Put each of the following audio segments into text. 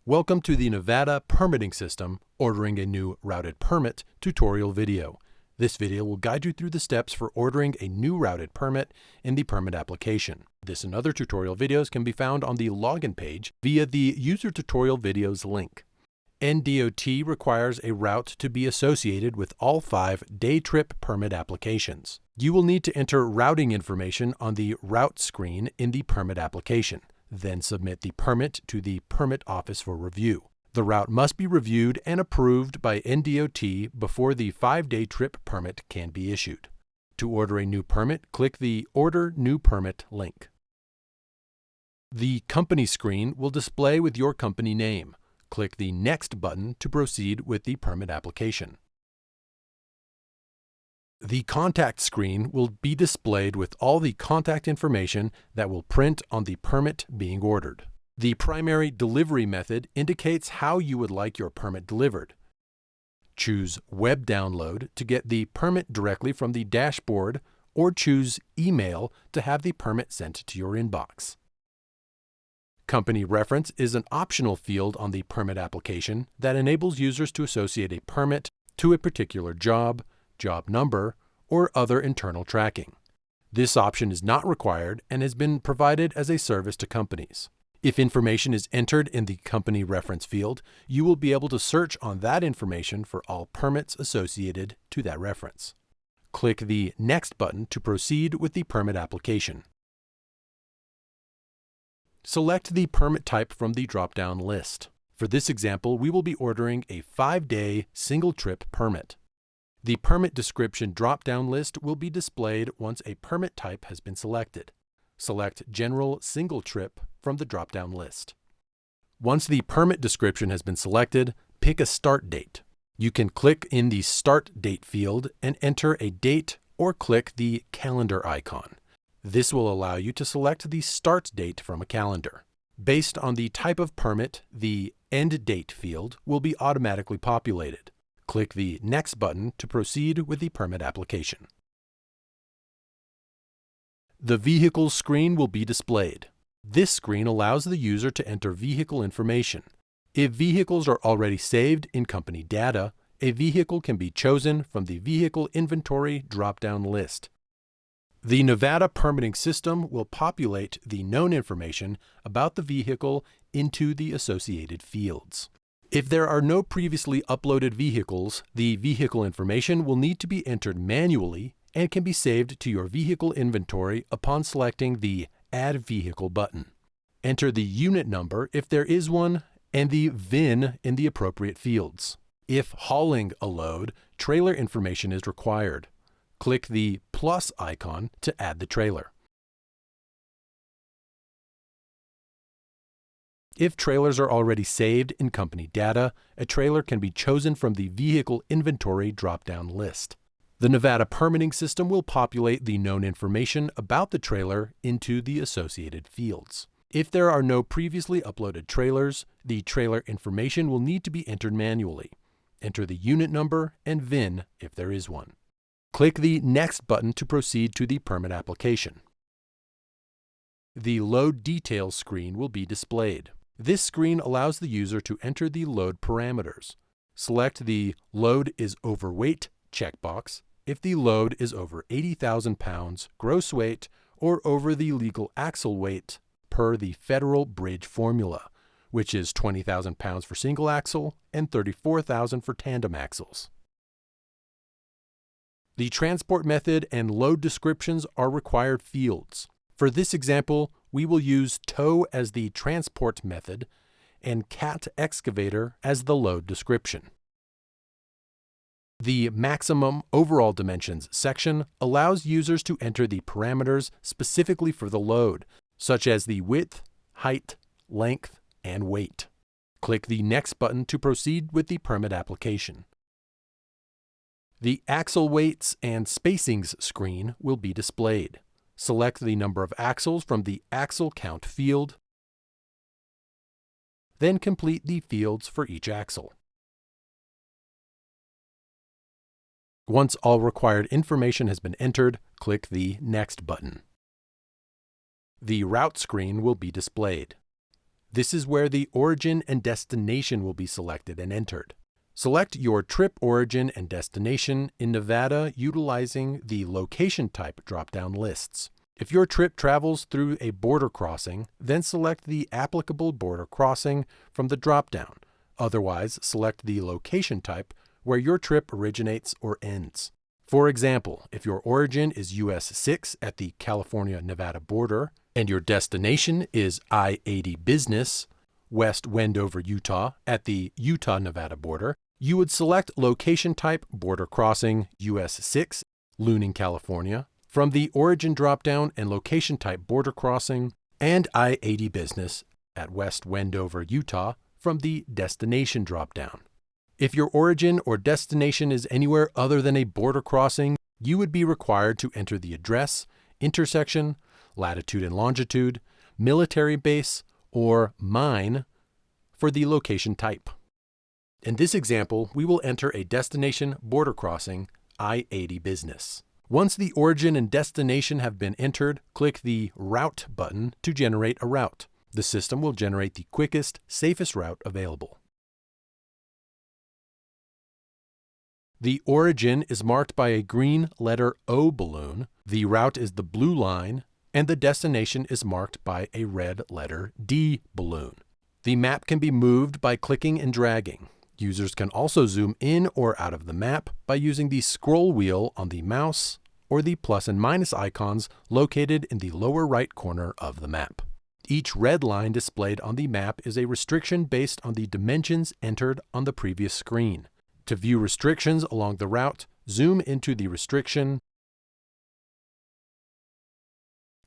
Welcome to the Nevada Permitting System Ordering a New Routed Permit tutorial video. This video will guide you through the steps for ordering a new routed permit in the permit application. This and other tutorial videos can be found on the login page via the User Tutorial Videos link. NDOT requires a route to be associated with all 5 day trip permit applications. You will need to enter routing information on the route screen in the permit application. Then submit the permit to the permit office for review. The route must be reviewed and approved by NDOT before the 5-day trip permit can be issued. To order a new permit, click the Order New Permit link. The company screen will display with your company name. Click the Next button to proceed with the permit application. The contact screen will be displayed with all the contact information that will print on the permit being ordered. The primary delivery method indicates how you would like your permit delivered. Choose Web Download to get the permit directly from the dashboard, or choose Email to have the permit sent to your inbox. Company reference is an optional field on the permit application that enables users to associate a permit to a particular job, job number, or other internal tracking. This option is not required and has been provided as a service to companies. If information is entered in the company reference field, you will be able to search on that information for all permits associated to that reference. Click the Next button to proceed with the permit application. Select the permit type from the drop-down list. For this example, we will be ordering a 5-day single-trip permit. The permit description drop-down list will be displayed once a permit type has been selected. Select General Single Trip from the drop-down list. Once the permit description has been selected, pick a start date. You can click in the Start Date field and enter a date, or click the calendar icon. This will allow you to select the start date from a calendar. Based on the type of permit, the End Date field will be automatically populated. Click the Next button to proceed with the permit application. The Vehicle screen will be displayed. This screen allows the user to enter vehicle information. If vehicles are already saved in company data, a vehicle can be chosen from the Vehicle Inventory drop-down list. The Nevada Permitting System will populate the known information about the vehicle into the associated fields. If there are no previously uploaded vehicles, the vehicle information will need to be entered manually and can be saved to your vehicle inventory upon selecting the Add Vehicle button. Enter the unit number if there is one and the VIN in the appropriate fields. If hauling a load, trailer information is required. Click the plus icon to add the trailer. If trailers are already saved in company data, a trailer can be chosen from the Vehicle Inventory drop-down list. The Nevada Permitting System will populate the known information about the trailer into the associated fields. If there are no previously uploaded trailers, the trailer information will need to be entered manually. Enter the unit number and VIN if there is one. Click the Next button to proceed to the permit application. The Load Details screen will be displayed. This screen allows the user to enter the load parameters. Select the Load is Overweight checkbox if the load is over 80,000 pounds gross weight or over the legal axle weight per the federal bridge formula, which is 20,000 pounds for single axle and 34,000 for tandem axles. The transport method and load descriptions are required fields. For this example, we will use tow as the transport method and cat excavator as the load description. The Maximum Overall Dimensions section allows users to enter the parameters specifically for the load, such as the width, height, length, and weight. Click the Next button to proceed with the permit application. The Axle Weights and Spacings screen will be displayed. Select the number of axles from the Axle Count field, then complete the fields for each axle. Once all required information has been entered, click the Next button. The Route screen will be displayed. This is where the origin and destination will be selected and entered. Select your trip origin and destination in Nevada utilizing the location type drop-down lists. If your trip travels through a border crossing, then select the applicable border crossing from the drop-down. Otherwise, select the location type where your trip originates or ends. For example, if your origin is US 6 at the California-Nevada border and your destination is I-80 Business, West Wendover, Utah at the Utah-Nevada border, you would select location type border crossing US 6, Luning, California, from the origin dropdown and location type border crossing, and I-80 Business at West Wendover, Utah from the destination dropdown. If your origin or destination is anywhere other than a border crossing, you would be required to enter the address, intersection, latitude and longitude, military base, or mine for the location type. In this example, we will enter a destination border crossing, I-80 Business. Once the origin and destination have been entered, click the Route button to generate a route. The system will generate the quickest, safest route available. The origin is marked by a green letter O balloon, the route is the blue line, and the destination is marked by a red letter D balloon. The map can be moved by clicking and dragging. Users can also zoom in or out of the map by using the scroll wheel on the mouse or the plus and minus icons located in the lower right corner of the map. Each red line displayed on the map is a restriction based on the dimensions entered on the previous screen. To view restrictions along the route, zoom into the restriction,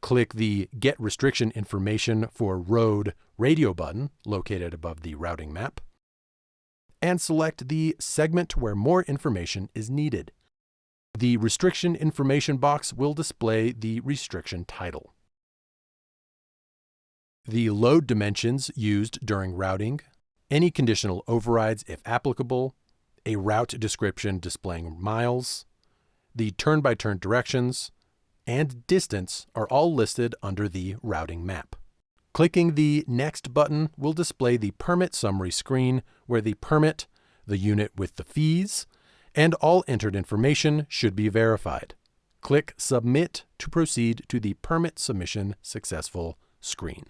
click the Get Restriction Information for Road radio button located above the routing map, and select the segment where more information is needed. The restriction information box will display the restriction title, the load dimensions used during routing, any conditional overrides if applicable, a route description displaying miles, the turn-by-turn directions, and distance are all listed under the routing map. Clicking the Next button will display the permit summary screen where the permit, the unit with the fees, and all entered information should be verified. Click Submit to proceed to the Permit Submission Successful screen.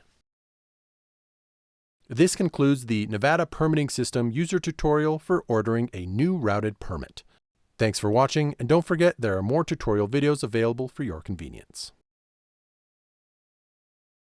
This concludes the Nevada Permitting System user tutorial for ordering a new routed permit. Thanks for watching, and don't forget there are more tutorial videos available for your convenience.